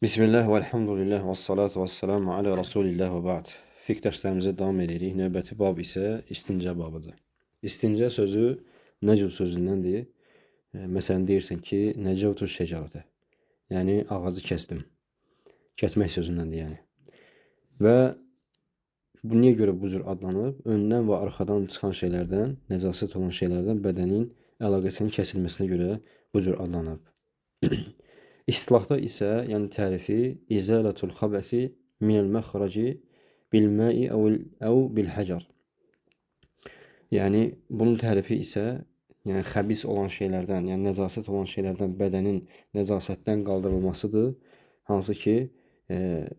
Bismillah və elhamdülillah və salatu və selamu alə Rasulillah və ba'd. Fiqh dərslərimizə davam edirik. Növbəti bab isə istinca babıdır. İstinca sözü nəcv sözündəndir. Məsələn, deyirsən ki, nəcəvtu şəcarətə. Yəni, ağacı kəsdim. Kəsmək sözündəndir yəni. Və bu niyə görə bu cür adlanıb? Öndən və arxadan çıxan şeylərdən, nəcasət olan şeylərdən bədənin əlaqəsinin kəsilməsinə görə bu cür adlanıb. İstilahda isə, yəni tərifi izalatul xabəsi minəl məxraci bil mə'i əv bil həcar. Yəni bunun tərifi isə, yəni xəbis olan şeylərdən, yəni nəcasət olan şeylərdən bədənin nəcasətdən qaldırılmasıdır. Hansı ki,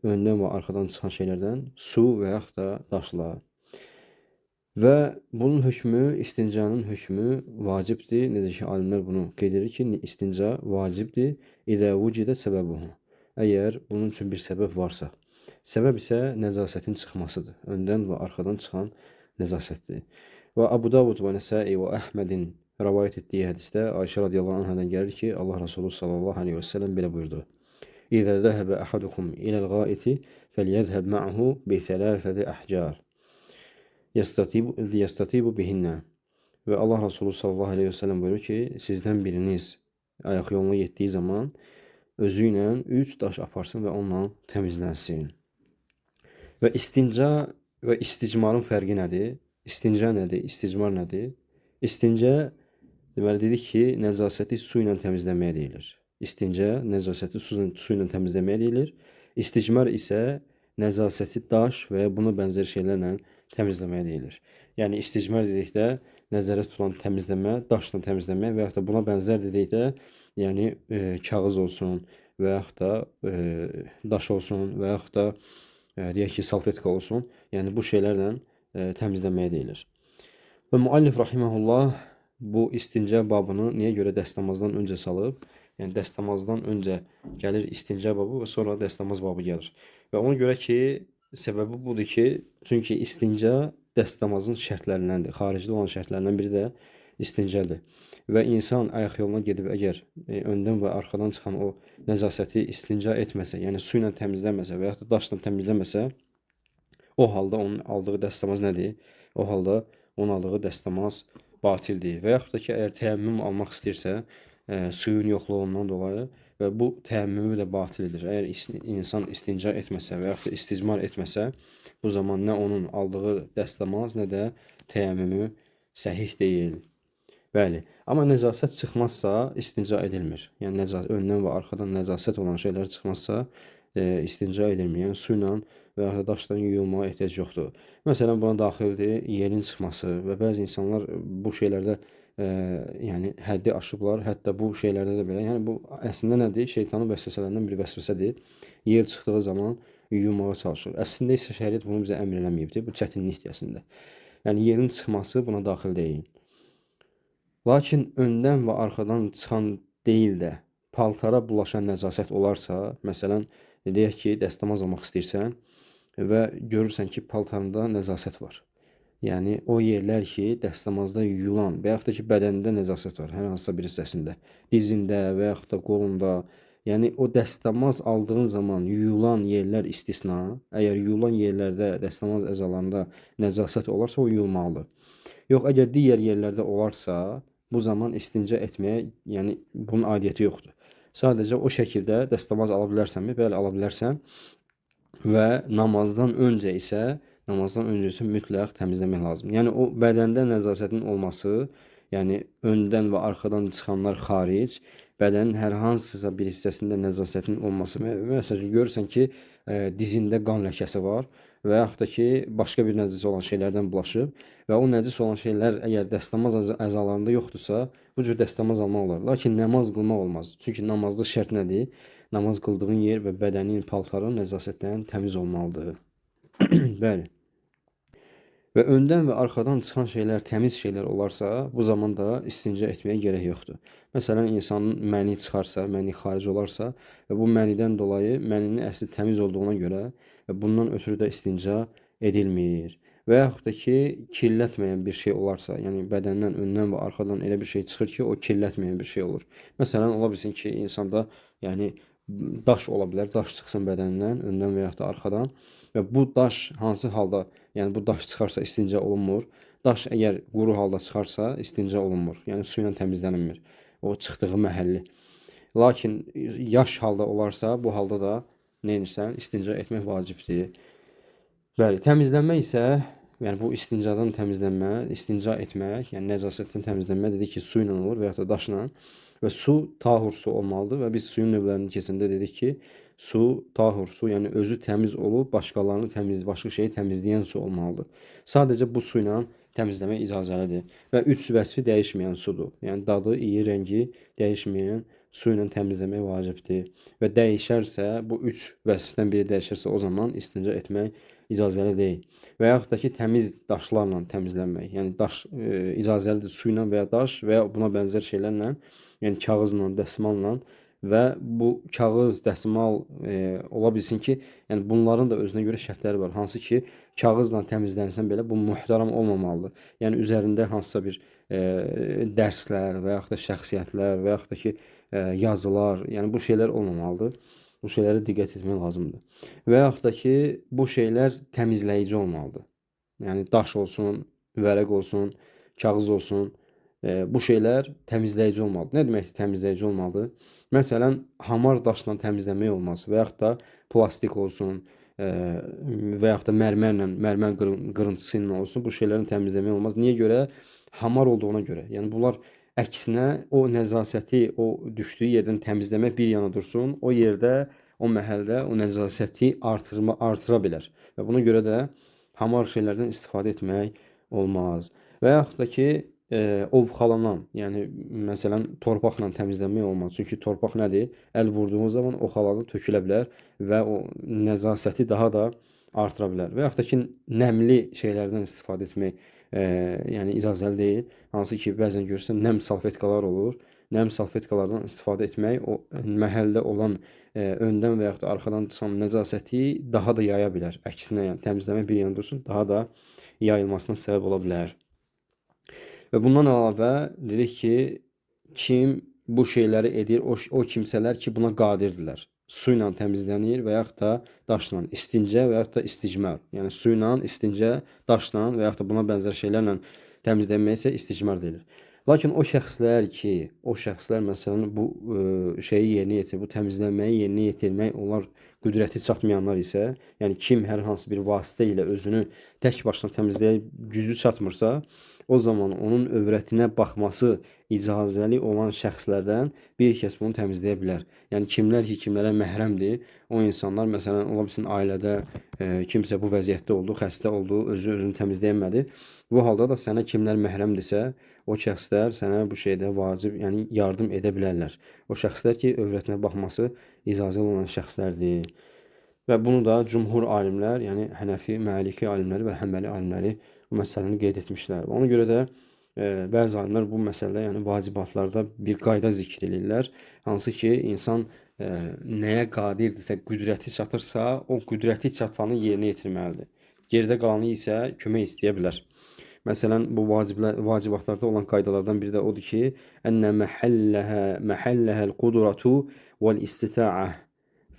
öndən və arxadan çıxan şeylərdən su və yaxud da daşla. Və bunun hökmü, istincanın hökmü vacibdir. Necə ki, alimlər bunu qeyd edir ki, istinca vacibdir. İzə vucidə səbəbuhu. Əgər bunun üçün bir səbəb varsa. Səbəb isə nəzasətin çıxmasıdır. Öndən və arxadan çıxan nəzasətdir. Və Abu Davud və Nəsai və Əhmədin rəvayət etdiyi hədisdə Ayşə radiyallahu anhadan gəlir ki, Allah Resulü sallallahu aleyhi və səlləm belə buyurdu. İzə zəhəbə əhadukum iləl qaiti fəlyəzhəb ma'hu bi thələthəti əhcar. Yastatibu bihinnə. Və Allah Resulü sallallahu aleyhi və səlləm buyurur ki, sizdən biriniz ayaq yoluna getdiyi zaman özü ilə 3 daş aparsın və onunla təmizlənsin. Və istinca və isticmarın fərqi nədir? İstinca nədir? İsticmar nədir? İstinca, deməli dedik ki, nəcasəti su ilə təmizləməyə deyilir. İstinca, nəcasəti su ilə təmizləməyə deyilir. İsticmar isə nəcasəti daş və buna bənzər şeylərlə təmizləməyə deyilir. Yəni isticmar dedikdə nəzərdə tutulan təmizləmə, daşla təmizləmə və yaxud da buna bənzər dedikdə, yəni kağız olsun və yaxud da daş olsun və yaxud da deyək ki, salfetka olsun. Yəni bu şeylərlə təmizləməyə deyilir. Və müəllif rahimehullah bu istinca babını niyə görə dəstəmazdan öncə salıb? Yəni dəstəmazdan öncə gəlir istinca babı və sonra dəstəmaz babı gəlir. Və ona görə ki, səbəbi budur ki, çünki istinca dəstəmazın şərtlərindəndir. Xaricdə olan şərtlərindən biri də istincadır. Və insan ayaq yoluna gedib əgər öndən və arxadan çıxan o nəzasəti istinca etməsə, yəni su ilə təmizləməsə və yaxud da daşla təmizləməsə, o halda onun aldığı dəstəmaz nədir? O halda onun aldığı dəstəmaz batildir. Və yaxud da ki, əgər təyəmmüm almaq istəyirsə, suyun yoxluğundan dolayı və bu təyəmmümü də batil edir. Əgər insan istinca etməsə və yaxud da isticmar etməsə, bu zaman nə onun aldığı dəstəmaz, nə də təyəmmümü səhih deyil. Bəli, amma nəzasət çıxmazsa istinca edilmir. Yəni öndən və arxadan nəzasət olan şeylər çıxmazsa istinca edilmir. Yəni su ilə və yaxud da daşla yuyulmağa ehtiyac yoxdur. Məsələn, buna daxildir yerin çıxması və bəzi insanlar bu şeylərdə yəni həddi aşıblar, hətta bu şeylərdə də belə. Yəni bu əslində nədir? Şeytanın vəsvəsələrindən bir vəsvəsədir. Yer çıxdığı zaman yuyulmağa çalışır. Əslində isə şəriət bunu bizə əmr eləməyibdir. Bu çətinlikdir əslində. Yəni yerin çıxması buna daxil deyil. Lakin öndən və arxadan çıxan deyil də paltara bulaşan nəzasət olarsa, məsələn, deyək ki, dəstəmaz almaq istəyirsən və görürsən ki, paltarında nəzasət var. Yəni o yerlər ki, dəstəmazda yuyulan və yaxud da ki, bədənində nəzasət var, hər hansısa bir hissəsində, dizində və yaxud da qolunda, yəni o dəstəmaz aldığın zaman yuyulan yerlər istisna, əgər yuyulan yerlərdə, dəstəmaz əzalarında nəzasət olarsa, o yuyulmalıdır. Yox, əgər digər yerlərdə olarsa, bu zaman istinca etməyə, yəni bunun aidiyyəti yoxdur. Sadəcə o şəkildə dəstəmaz ala bilərsənmi? Bəli, ala bilərsən və namazdan öncə isə mütləq təmizləmək lazımdır. Yəni o bədəndə nəzasətin olması, yəni öndən və arxadan çıxanlar xaric, bədənin hər hansısa bir hissəsində nəzasətin olması. Məsələn, görürsən ki, dizində qan ləkəsi var və yaxud da ki, başqa bir nəcis olan şeylərdən bulaşıb və o nəcis olan şeylər əgər dəstəmaz əzalarında yoxdursa, bu cür dəstəmaz almaq olar. Lakin namaz qılmaq olmaz. Çünki namazda şərt nədir? Namaz qıldığın yer və bədənin, paltarın nəzasətdən təmiz olmalıdır. Bəli. Və öndən və arxadan çıxan şeylər təmiz şeylər olarsa, bu zaman da istinca etməyə gərək yoxdur. Məsələn, insanın məni çıxarsa, məni xaric olarsa və bu mənidən dolayı məninin əsli təmiz olduğuna görə və bundan ötürü də istinca edilmir. Və yaxud da ki, kirlətməyən bir şey olarsa, yəni bədəndən, öndən və arxadan elə bir şey çıxır ki, o kirlətməyən bir şey olur. Məsələn, ola bilsin ki, insanda yəni daş ola bilər. Daş çıxsın bədənindən, öndən və yaxud da arxadan. Və bu daş hansı halda, yəni bu daş çıxarsa istinca olunmur. Daş əgər quru halda çıxarsa istinca olunmur. Yəni su ilə təmizlənmir o çıxdığı məhəlli. Lakin yaş halda olarsa, bu halda da nə edirsən? İstinca etmək vacibdir. Bəli, təmizlənmə isə, yəni bu istincadan təmizlənmə, istinca etmək, yəni nəcasətdən təmizlənmə dedik ki, su ilə olur və yaxud da daşla. Və su tahur su olmalıdır və biz suyun növlərini keçəndə dedik ki, su tahur su, yəni özü təmiz olub başqalarını başqa şeyi təmizləyən su olmalıdır. Sadəcə bu su ilə təmizləmək icazəlidir və üç vəsfi dəyişməyən sudur. Yəni dadı, iyi, rəngi dəyişməyən su ilə təmizləmək vacibdir. Və dəyişərsə, bu üç vəsfdən biri dəyişərsə, o zaman istinca etmək icazəli deyil. Və yaxud da ki, təmiz daşlarla təmizlənmək. Yəni daş icazəlidir su ilə və ya daş və ya buna bənzər şeylərlə, yəni kağızla, dəsmalla və bu kağız, dəsmal ola bilsin ki, yəni bunların da özünə görə şərtləri var. Hansı ki, kağızla təmizlənsən belə bu möhtəram olmamalıdır. Yəni üzərində hansısa bir dərslər və yaxud da şəxsiyyətlər və yaxud da ki, yazılar, yəni bu şeylər olmamalıdır. Bu şeylərə diqqət etmək lazımdır. Və yaxud da ki, bu şeylər təmizləyici olmalıdır. Yəni daş olsun, vərəq olsun, kağız olsun, bu şeylər təmizləyici olmalıdır. Nə deməkdir təmizləyici olmalıdır? Məsələn, hamar daşla təmizləmək olmaz və yaxud da plastik olsun, və yaxud da mərmər qırıntısı ilə olsun, bu şeylərin təmizləmək olmaz. Niyə görə? Hamar olduğuna görə. Yəni bunlar əksinə o nəzasəti, o düşdüyü yerdən təmizləmək bir yana dursun, o yerdə, o məhəldə o nəzasəti artıra bilər. Və buna görə də hamar şeylərdən istifadə etmək olmaz. Və yaxud da ki, ovxalanan, yəni məsələn torpaqla təmizlənmək olmaz. Çünki torpaq nədir? Əl vurduğunuz zaman oxalanıb tökülə bilər və o nəzasəti daha da artıra bilər. Və yaxud da ki, nəmli şeylərdən istifadə etmək yəni icazəli deyil. Hansı ki, bəzən görürsən nəm salfetkalar olur. Nəm salfetkalardan istifadə etmək o məhəldə olan öndən və yaxud da arxadan çıxan nəzasəti daha da yaya bilər. Əksinə, yəni təmizləmək bir yana dursun, daha da yayılmasına səbəb ola bilər. Və bundan əlavə dedik ki, kim bu şeyləri edir, o kimsələr ki, buna qadirdirlər. Su ilə təmizlənir və yaxud da daşla, istincə və yaxud da isticmar. Yəni su ilə, istincə, daşla və yaxud da buna bənzər şeylərlə təmizlənmək isə isticmar deyilir. Lakin o şəxslər ki, o şəxslər məsələn bu şeyi yerinə yetirir, bu təmizlənməyi yerinə yetirmək onlar qüdrəti çatmayanlar isə, yəni kim hər hansı bir vasitə ilə özünü tək başına təmizləyə gücü çatmırsa, o zaman onun övrətinə baxması icazəli olan şəxslərdən bir kəs bunu təmizləyə bilər. Yəni kimlər ki, kimlərə məhrəmdir, o insanlar məsələn ola bilsin ailədə kimsə bu vəziyyətdə oldu, xəstə oldu, özünü təmizləyəmədi. Bu halda da sənə kimlər məhrəmdirsə, o şəxslər sənə bu şeydə vacib, yəni yardım edə bilərlər. O şəxslər ki, övrətinə baxması icazəli olan şəxslərdir. Və bunu da cümhur alimlər, yəni Hənəfi, Maliki alimləri və Həmbəli alimləri bu məsələni qeyd etmişlər. Ona görə də bəzi alimlər bu məsələdə, yəni vacibatlarda bir qayda zikr edirlər. Hansı ki, insan nəyə qadirdirsə, qüdrəti çatırsa, o qüdrəti çatanı yerinə yetirməlidir. Geridə qalanı isə kömək istəyə bilər. Məsələn, bu vacibatlarda olan qaydalardan biri də odur ki, ənnə məhəlləhəl qudratu vəl-istita'ə.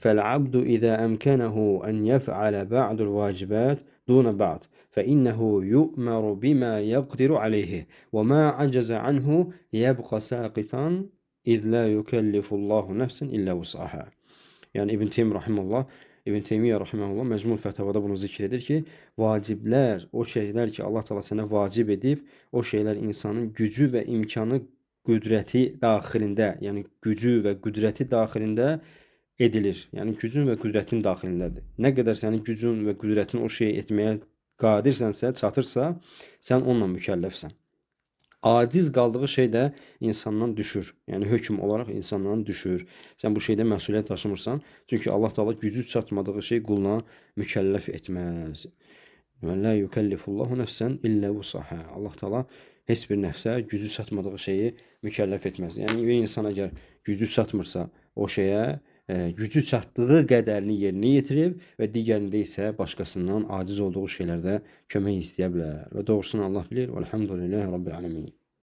فالعبد إذا أمكنه أن يفعل بعض الواجبات دون بعض فإنه يؤمر بما يقدر عليه وما عجز عنه يبقى ساقطا إذ لا يكلف الله نفسا إلا وسعها. Yəni İbn Teymiyyə rahimehullah Məcmu Fətavada bunu zikr edir ki, vaciblər, o şeylər ki, Allah Teala sənə vacib edib, o şeylər insanın gücü və imkanı, qüdrəti daxilində, yəni gücü və qüdrəti daxilində edilir. Yəni gücün və qüdrətin daxilindədir. Nə qədər sənin gücün və qüdrətin o şeyi etməyə qadirsənsə, çatırsa, sən onunla mükəlləfsən. Aciz qaldığı şey də insandan düşür. Yəni hökm olaraq insandan düşür. Sən bu şeydə məsuliyyət daşımırsan, çünki Allah Taala gücü çatmadığı şey quluna mükəlləf etməz. Və la yukellifullahu nəfsən illə vusaha. Allah Taala heç bir nəfsə gücü çatmadığı şeyi mükəlləf etməz. Yəni bir insan əgər gücü çatmırsa o şeyə, gücü çatdığı qədərini yerinə yetirib və digərində isə başqasından aciz olduğu şeylərdə kömək istəyə bilər. Və doğrusunu Allah bilir. Velhamdülillahi Rabbil alemin.